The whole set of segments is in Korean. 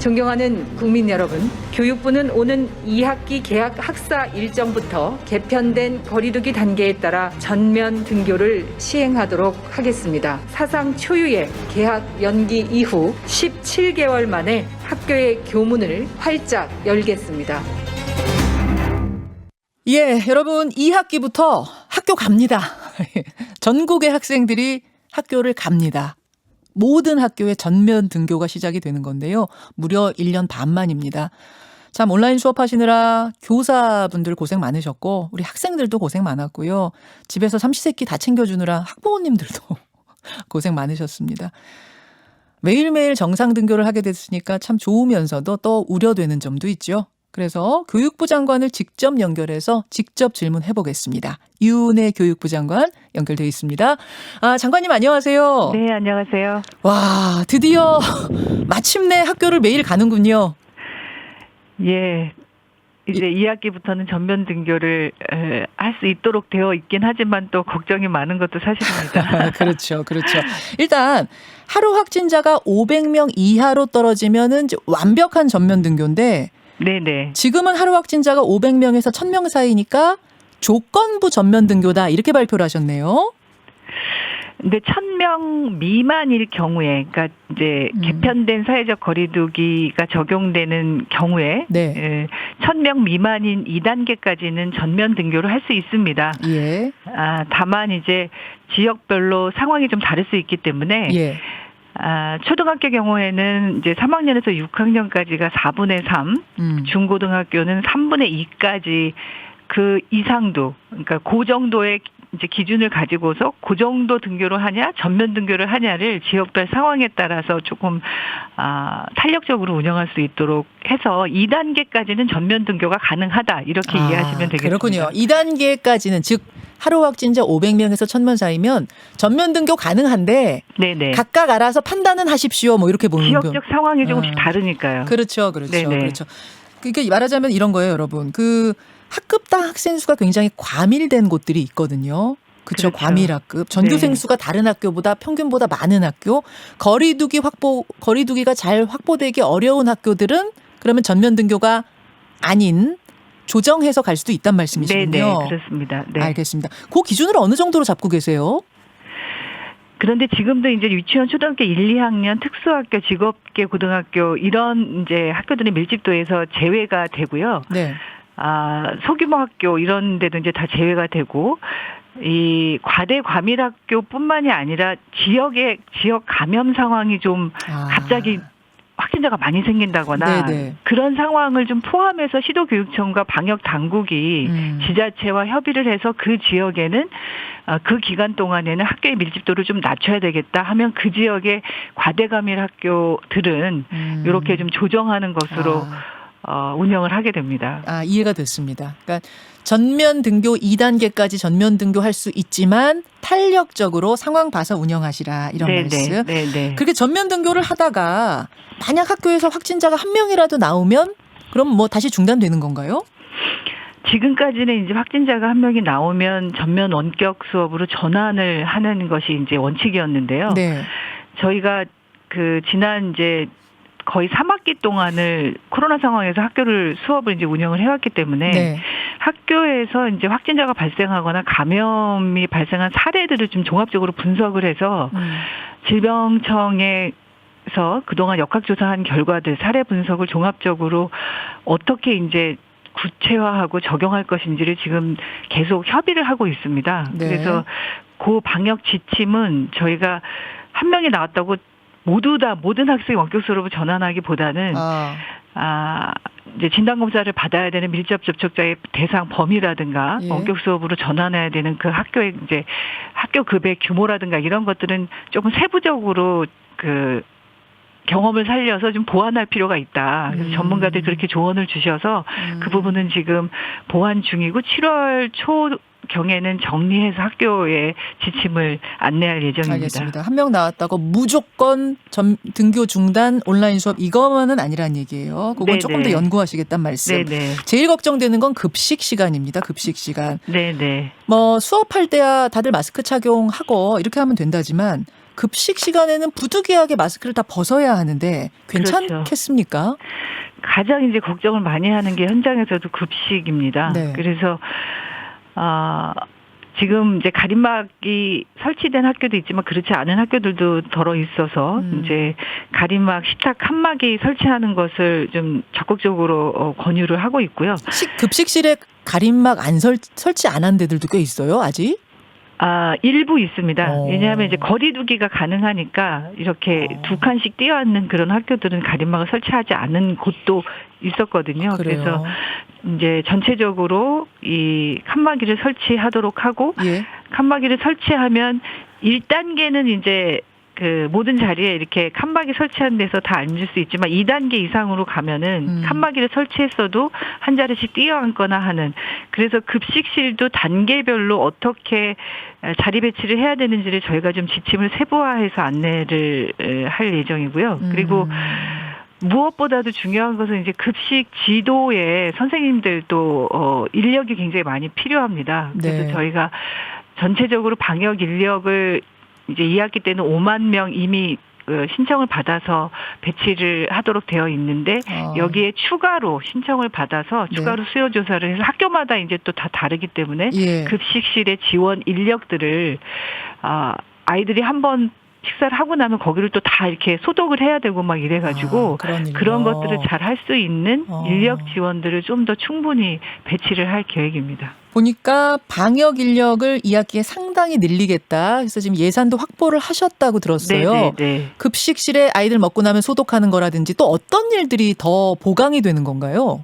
존경하는 국민 여러분, 교육부는 오는 2학기 개학 학사 일정부터 개편된 거리두기 단계에 따라 전면 등교를 시행하도록 하겠습니다. 사상 초유의 개학 연기 이후 17개월 만에 학교의 교문을 활짝 열겠습니다. 예, 여러분 2학기부터 학교 갑니다. 전국의 학생들이 학교를 갑니다. 모든 학교의 전면 등교가 시작이 되는 건데요. 무려 1년 반 만입니다. 참 온라인 수업하시느라 교사분들 고생 많으셨고 우리 학생들도 고생 많았고요. 집에서 삼시세끼 다 챙겨주느라 학부모님들도 고생 많으셨습니다. 매일매일 정상 등교를 하게 됐으니까 참 좋으면서도 또 우려되는 점도 있죠. 그래서 교육부 장관을 직접 연결해서 직접 질문해 보겠습니다. 유은혜 교육부 장관 연결돼 있습니다. 장관님 안녕하세요. 네, 안녕하세요. 와, 드디어 마침내 학교를 매일 가는군요. 예. 이제 2학기부터는 전면 등교를 할 수 있도록 되어 있긴 하지만 또 걱정이 많은 것도 사실입니다. 그렇죠. 일단 하루 확진자가 500명 이하로 떨어지면은 이제 완벽한 전면 등교인데 네네. 지금은 하루 확진자가 500명에서 1000명 사이니까 조건부 전면 등교다 이렇게 발표를 하셨네요. 근데 1000명 미만일 경우에, 그러니까 이제 개편된 사회적 거리두기가 적용되는 경우에, 네. 1000명 미만인 2단계까지는 전면 등교를 할 수 있습니다. 예. 다만 이제 지역별로 상황이 좀 다를 수 있기 때문에, 예. 초등학교 경우에는 이제 3학년에서 6학년까지가 4분의 3, 중고등학교는 3분의 2까지 그 이상도, 그러니까 그 정도의 이제 기준을 가지고서 그 정도 등교를 하냐, 전면 등교를 하냐를 지역별 상황에 따라서 조금 탄력적으로 운영할 수 있도록 해서 2단계까지는 전면 등교가 가능하다 이렇게 이해하시면 되겠습니다. 그렇군요. 2단계까지는 즉 하루 확진자 500명에서 1000명 사이면 전면 등교 가능한데 네네. 각각 알아서 판단은 하십시오. 뭐 이렇게 보는 지역적 상황이 조금씩 다르니까요. 그렇죠. 네네. 그렇죠. 그러니까 말하자면 이런 거예요, 여러분. 그 학급당 학생 수가 굉장히 과밀된 곳들이 있거든요. 그렇죠. 과밀학급. 전교생 네. 수가 다른 학교보다 평균보다 많은 학교. 거리두기가 잘 확보되기 어려운 학교들은 그러면 전면 등교가 아닌 조정해서 갈 수도 있단 말씀이시군요. 네, 그렇습니다. 네. 알겠습니다. 그 기준을 어느 정도로 잡고 계세요? 그런데 지금도 이제 유치원, 초등학교 1, 2학년, 특수학교, 직업계, 고등학교 이런 이제 학교들이 밀집도에서 제외가 되고요. 네. 소규모 학교 이런 데도 이제 다 제외가 되고 이 과대 과밀 학교뿐만이 아니라 지역 감염 상황이 좀 갑자기 확진자가 많이 생긴다거나 네네. 그런 상황을 좀 포함해서 시도교육청과 방역 당국이 지자체와 협의를 해서 그 지역에는 그 기간 동안에는 학교의 밀집도를 좀 낮춰야 되겠다 하면 그 지역의 과대 과밀 학교들은 이렇게 좀 조정하는 것으로 운영을 하게 됩니다. 이해가 됐습니다. 그러니까 전면 등교 2단계까지 전면 등교할 수 있지만 탄력적으로 상황 봐서 운영하시라 이런 말씀. 네네. 그렇게 전면 등교를 하다가 만약 학교에서 확진자가 한 명이라도 나오면 그럼 뭐 다시 중단되는 건가요? 지금까지는 이제 확진자가 한 명이 나오면 전면 원격 수업으로 전환을 하는 것이 이제 원칙이었는데요. 네. 저희가 그 지난 이제 거의 3학기 동안을 코로나 상황에서 수업을 이제 운영을 해왔기 때문에 네. 학교에서 이제 확진자가 발생하거나 감염이 발생한 사례들을 좀 종합적으로 분석을 해서 질병청에서 그동안 역학조사한 결과들 사례 분석을 종합적으로 어떻게 이제 구체화하고 적용할 것인지를 지금 계속 협의를 하고 있습니다. 네. 그래서 그 방역 지침은 저희가 한 명이 나왔다고 모든 학생이 원격 수업으로 전환하기보다는 이제 진단 검사를 받아야 되는 밀접 접촉자의 대상 범위라든가 원격 수업으로 전환해야 되는 그 학교의 이제 학교급의 규모라든가 이런 것들은 조금 세부적으로 그 경험을 살려서 좀 보완할 필요가 있다. 그래서 전문가들이 그렇게 조언을 주셔서 그 부분은 지금 보완 중이고 7월 초 경에는 정리해서 학교에 지침을 안내할 예정입니다. 알겠습니다. 한 명 나왔다고 무조건 등교 중단 온라인 수업 이거만은 아니란 얘기예요. 그건 네네. 조금 더 연구하시겠다는 말씀. 네네. 제일 걱정되는 건 급식 시간입니다. 급식 시간. 네네. 뭐 수업할 때야 다들 마스크 착용하고 이렇게 하면 된다지만 급식 시간에는 부득이하게 마스크를 다 벗어야 하는데 괜찮겠습니까? 그렇죠. 가장 이제 걱정을 많이 하는 게 현장에서도 급식입니다. 네. 그래서 지금 이제 가림막이 설치된 학교도 있지만 그렇지 않은 학교들도 덜어 있어서 이제 가림막 식탁 칸막이 설치하는 것을 좀 적극적으로 권유를 하고 있고요. 급식실에 가림막 안 설치 안 한 데들도 꽤 있어요, 아직? 일부 있습니다. 왜냐하면 이제 거리두기가 가능하니까 이렇게 두 칸씩 띄어앉는 그런 학교들은 가림막을 설치하지 않은 곳도 있었거든요. 그래서 이제 전체적으로 이 칸막이를 설치하도록 하고 예. 칸막이를 설치하면 1단계는 이제 그 모든 자리에 이렇게 칸막이 설치한 데서 다 앉을 수 있지만 2단계 이상으로 가면은 칸막이를 설치했어도 한 자리씩 뛰어앉거나 하는, 그래서 급식실도 단계별로 어떻게 자리 배치를 해야 되는지를 저희가 좀 지침을 세부화해서 안내를 할 예정이고요. 그리고 무엇보다도 중요한 것은 이제 급식 지도에 선생님들도 인력이 굉장히 많이 필요합니다. 그래서 네. 저희가 전체적으로 방역 인력을 이제 2학기 때는 5만 명 이미 신청을 받아서 배치를 하도록 되어 있는데 여기에 추가로 신청을 받아서 추가로 수요 조사를 해서 학교마다 이제 또 다 다르기 때문에 급식실의 지원 인력들을 아이들이 한번 식사를 하고 나면 거기를 또 다 이렇게 소독을 해야 되고 막 이래가지고 그런 것들을 잘 할 수 있는 인력 지원들을 좀 더 충분히 배치를 할 계획입니다. 보니까 방역 인력을 2학기에 상당히 늘리겠다. 그래서 지금 예산도 확보를 하셨다고 들었어요. 네네. 급식실에 아이들 먹고 나면 소독하는 거라든지 또 어떤 일들이 더 보강이 되는 건가요?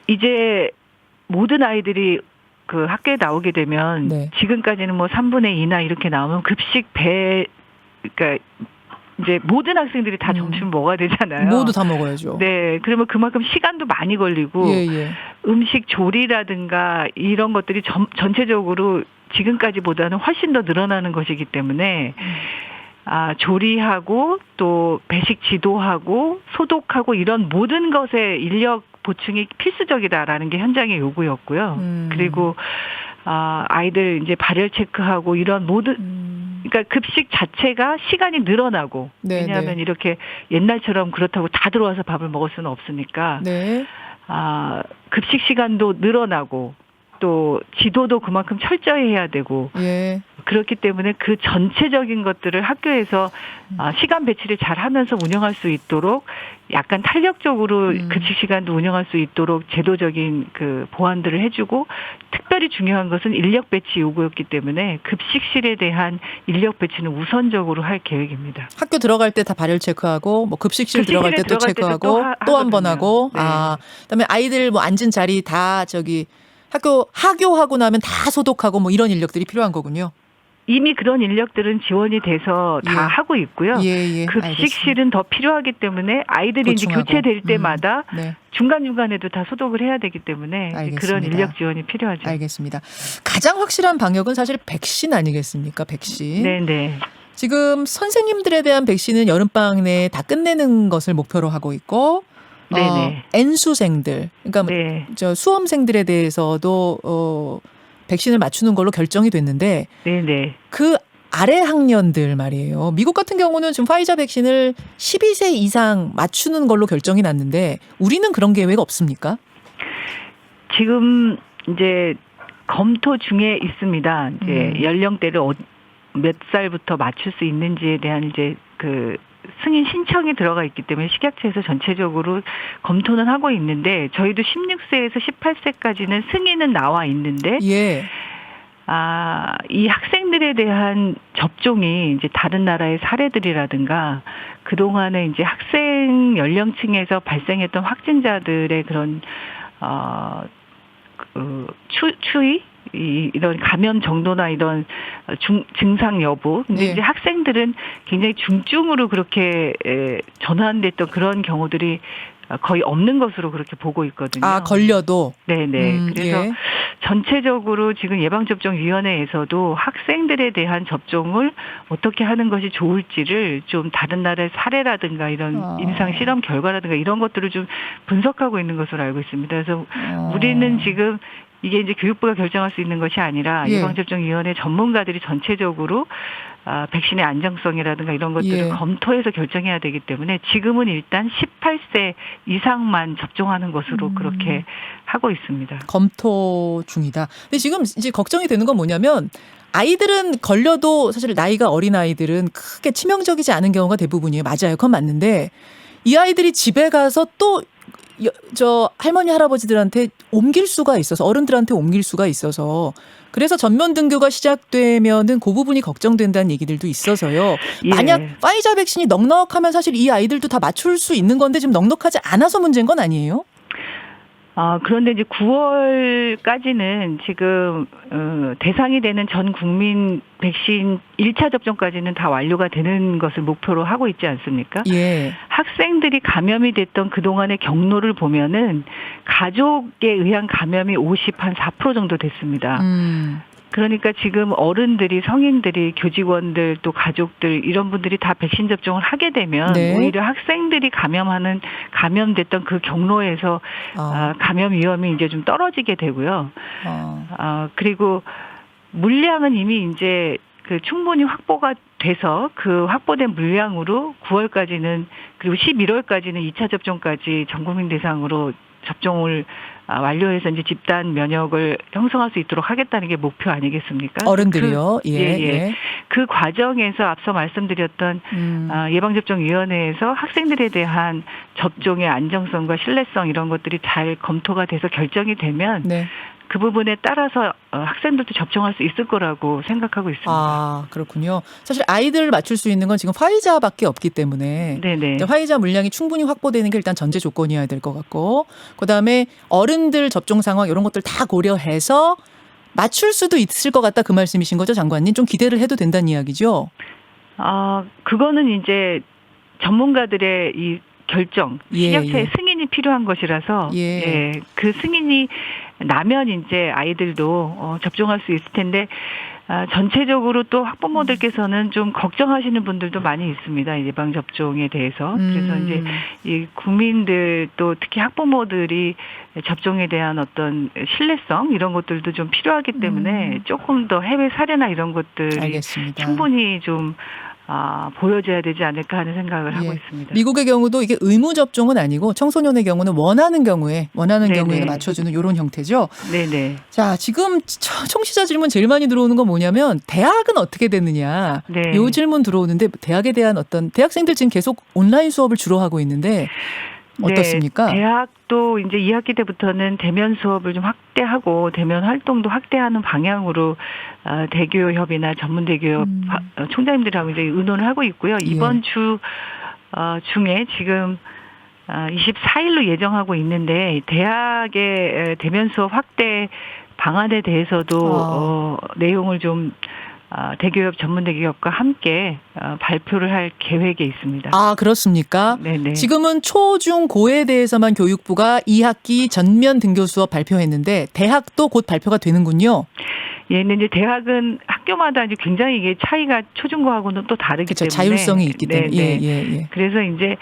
이제 모든 아이들이 그 학교에 나오게 되면 지금까지는 뭐 3분의 2나 이렇게 나오면 급식 그러니까 이제 모든 학생들이 다 점심을 먹어야 되잖아요. 모두 다 먹어야죠. 네, 그러면 그만큼 시간도 많이 걸리고 음식 조리라든가 이런 것들이 전체적으로 지금까지보다는 훨씬 더 늘어나는 것이기 때문에 조리하고 또 배식 지도하고 소독하고 이런 모든 것에 인력 보충이 필수적이다라는 게 현장의 요구였고요. 그리고 아이들 이제 발열 체크하고 이런 모든 그러니까 급식 자체가 시간이 늘어나고 왜냐하면 이렇게 옛날처럼 그렇다고 다 들어와서 밥을 먹을 수는 없으니까 급식 시간도 늘어나고 또 지도도 그만큼 철저히 해야 되고 그렇기 때문에 그 전체적인 것들을 학교에서 시간 배치를 잘 하면서 운영할 수 있도록 약간 탄력적으로 급식 시간도 운영할 수 있도록 제도적인 그 보완들을 해주고, 특별히 중요한 것은 인력 배치 요구였기 때문에 급식실에 대한 인력 배치는 우선적으로 할 계획입니다. 학교 들어갈 때 다 발열 체크하고 뭐 급식실 들어갈 때 또 체크하고 또 한 번 하고 그다음에 아이들 뭐 앉은 자리 다 저기 하교하고 나면 다 소독하고 뭐 이런 인력들이 필요한 거군요. 이미 그런 인력들은 지원이 돼서 다 하고 있고요. 급식실은 더 필요하기 때문에 아이들이 보충하고. 이제 교체될 때마다 중간중간에도 다 소독을 해야 되기 때문에 그런 인력 지원이 필요하죠. 알겠습니다. 가장 확실한 방역은 사실 백신 아니겠습니까? 백신. 네네. 지금 선생님들에 대한 백신은 여름방학 내에 다 끝내는 것을 목표로 하고 있고 N수생들, 그러니까 저 수험생들에 대해서도 백신을 맞추는 걸로 결정이 됐는데 그 아래 학년들 말이에요. 미국 같은 경우는 지금 파이자 백신을 12세 이상 맞추는 걸로 결정이 났는데 우리는 그런 계획 없습니까? 지금 이제 검토 중에 있습니다. 이제 연령대를 몇 살부터 맞출 수 있는지에 대한 이제 그 승인 신청이 들어가 있기 때문에 식약처에서 전체적으로 검토는 하고 있는데 저희도 16세에서 18세까지는 승인은 나와 있는데 이 학생들에 대한 접종이 이제 다른 나라의 사례들이라든가 그동안에 이제 학생 연령층에서 발생했던 확진자들의 그런 추이 이런 감염 정도나 이런 증상 여부. 근데 이제 학생들은 굉장히 중증으로 그렇게 전환됐던 그런 경우들이 거의 없는 것으로 그렇게 보고 있거든요. 걸려도? 네네. 그래서 전체적으로 지금 예방접종위원회에서도 학생들에 대한 접종을 어떻게 하는 것이 좋을지를 좀 다른 나라의 사례라든가 이런 임상 실험 결과라든가 이런 것들을 좀 분석하고 있는 것으로 알고 있습니다. 그래서 우리는 지금 이게 이제 교육부가 결정할 수 있는 것이 아니라 예방접종위원회 전문가들이 전체적으로 백신의 안정성이라든가 이런 것들을 예. 검토해서 결정해야 되기 때문에 지금은 일단 18세 이상만 접종하는 것으로 그렇게 하고 있습니다. 검토 중이다. 근데 지금 이제 걱정이 되는 건 뭐냐면 아이들은 걸려도 사실 나이가 어린 아이들은 크게 치명적이지 않은 경우가 대부분이에요. 맞아요. 그건 맞는데 이 아이들이 집에 가서 또 저 할머니 할아버지들한테 옮길 수가 있어서 어른들한테 옮길 수가 있어서 그래서 전면 등교가 시작되면은 그 부분이 걱정된다는 얘기들도 있어서요. 예. 만약 파이자 백신이 넉넉하면 사실 이 아이들도 다 맞출 수 있는 건데 지금 넉넉하지 않아서 문제인 건 아니에요? 그런데 이제 9월까지는 지금 대상이 되는 전 국민 백신 1차 접종까지는 다 완료가 되는 것을 목표로 하고 있지 않습니까? 예. 학생들이 감염이 됐던 그동안의 경로를 보면은 가족에 의한 감염이 54% 정도 됐습니다. 그러니까 지금 어른들이 성인들이 교직원들 또 가족들 이런 분들이 다 백신 접종을 하게 되면 네. 오히려 학생들이 감염됐던 그 경로에서 감염 위험이 이제 좀 떨어지게 되고요. 그리고 물량은 이미 이제 그 충분히 확보가 돼서 그 확보된 물량으로 9월까지는 그리고 11월까지는 2차 접종까지 전 국민 대상으로 접종을 완료해서 이제 집단 면역을 형성할 수 있도록 하겠다는 게 목표 아니겠습니까? 어른들이요. 예. 그 과정에서 앞서 말씀드렸던 예방접종위원회에서 학생들에 대한 접종의 안정성과 신뢰성 이런 것들이 잘 검토가 돼서 결정이 되면 네. 그 부분에 따라서 학생들도 접종할 수 있을 거라고 생각하고 있습니다. 그렇군요. 사실 아이들을 맞출 수 있는 건 지금 화이자밖에 없기 때문에 네네. 화이자 물량이 충분히 확보되는 게 일단 전제 조건이어야 될 것 같고 그다음에 어른들 접종 상황 이런 것들 다 고려해서 맞출 수도 있을 것 같다 그 말씀이신 거죠, 장관님? 좀 기대를 해도 된다는 이야기죠? 그거는 이제 전문가들의 이 결정, 식약처의 예. 승인이 필요한 것이라서 그 승인이 나면 이제 아이들도 접종할 수 있을 텐데 전체적으로 또 학부모들께서는 좀 걱정하시는 분들도 많이 있습니다. 예방 접종에 대해서. 그래서 이제 이 국민들 또 특히 학부모들이 접종에 대한 어떤 신뢰성 이런 것들도 좀 필요하기 때문에 조금 더 해외 사례나 이런 것들이 알겠습니다. 충분히 좀 보여줘야 되지 않을까 하는 생각을 하고 예. 있습니다. 미국의 경우도 이게 의무 접종은 아니고 청소년의 경우는 원하는 경우에 네네. 맞춰주는 이런 형태죠. 네네. 자, 지금 청취자 질문 제일 많이 들어오는 건 뭐냐면 대학은 어떻게 됐느냐. 네. 요 질문 들어오는데 대학에 대한 어떤 대학생들 지금 계속 온라인 수업을 주로 하고 있는데 어떻습니까? 네, 대학도 이제 2학기 때부터는 대면 수업을 좀 확대하고 대면 활동도 확대하는 방향으로 대교협이나 전문대교협 총장님들하고 이제 의논을 하고 있고요. 이번 주 중에 지금 24일로 예정하고 있는데 대학의 대면 수업 확대 방안에 대해서도 내용을 좀 대교협 전문대교협과 함께 발표를 할 계획에 있습니다. 그렇습니까? 네네. 지금은 초, 중, 고에 대해서만 교육부가 2학기 전면 등교 수업 발표했는데 대학도 곧 발표가 되는군요. 예, 근데 이제 대학은 학교마다 이제 굉장히 이게 차이가 초중고하고는 또 다르기 그렇죠. 때문에 자율성이 있기 때문에. 네. 예. 그래서 이제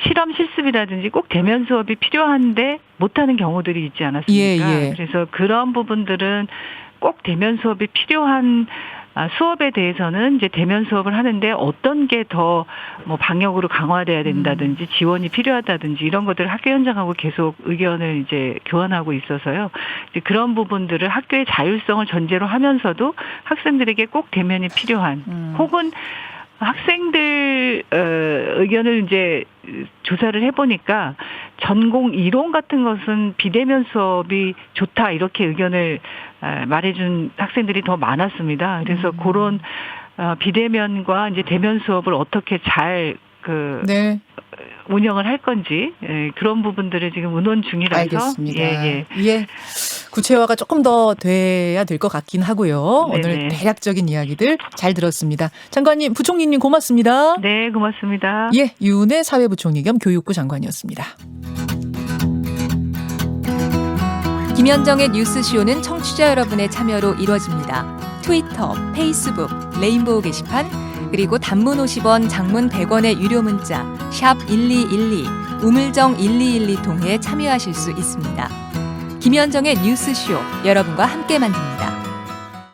실험 실습이라든지 꼭 대면 수업이 필요한데 못하는 경우들이 있지 않았습니까? 예. 그래서 그런 부분들은 꼭 대면 수업이 필요한 수업에 대해서는 이제 대면 수업을 하는데 어떤 게 더 뭐 방역으로 강화돼야 된다든지 지원이 필요하다든지 이런 것들을 학교 현장하고 계속 의견을 이제 교환하고 있어서요. 이제 그런 부분들을 학교의 자율성을 전제로 하면서도 학생들에게 꼭 대면이 필요한 혹은 학생들 의견을 이제 조사를 해보니까 전공 이론 같은 것은 비대면 수업이 좋다 이렇게 의견을 말해준 학생들이 더 많았습니다. 그래서 그런 비대면과 이제 대면 수업을 어떻게 잘 운영을 할 건지 그런 부분들을 지금 의논 중이라서 알겠습니다. 예. 구체화가 조금 더 돼야 될 것 같긴 하고요. 네네. 오늘 대략적인 이야기들 잘 들었습니다. 장관님, 부총리님 고맙습니다. 네, 고맙습니다. 유은혜 사회부총리 겸 교육부 장관이었습니다. 김현정의 뉴스쇼는 청취자 여러분의 참여로 이루어집니다. 트위터, 페이스북, 레인보우 게시판, 그리고 단문 50원, 장문 100원의 유료 문자 샵 1212, 우물정 1212 통해 참여하실 수 있습니다. 김현정의 뉴스쇼, 여러분과 함께 만듭니다.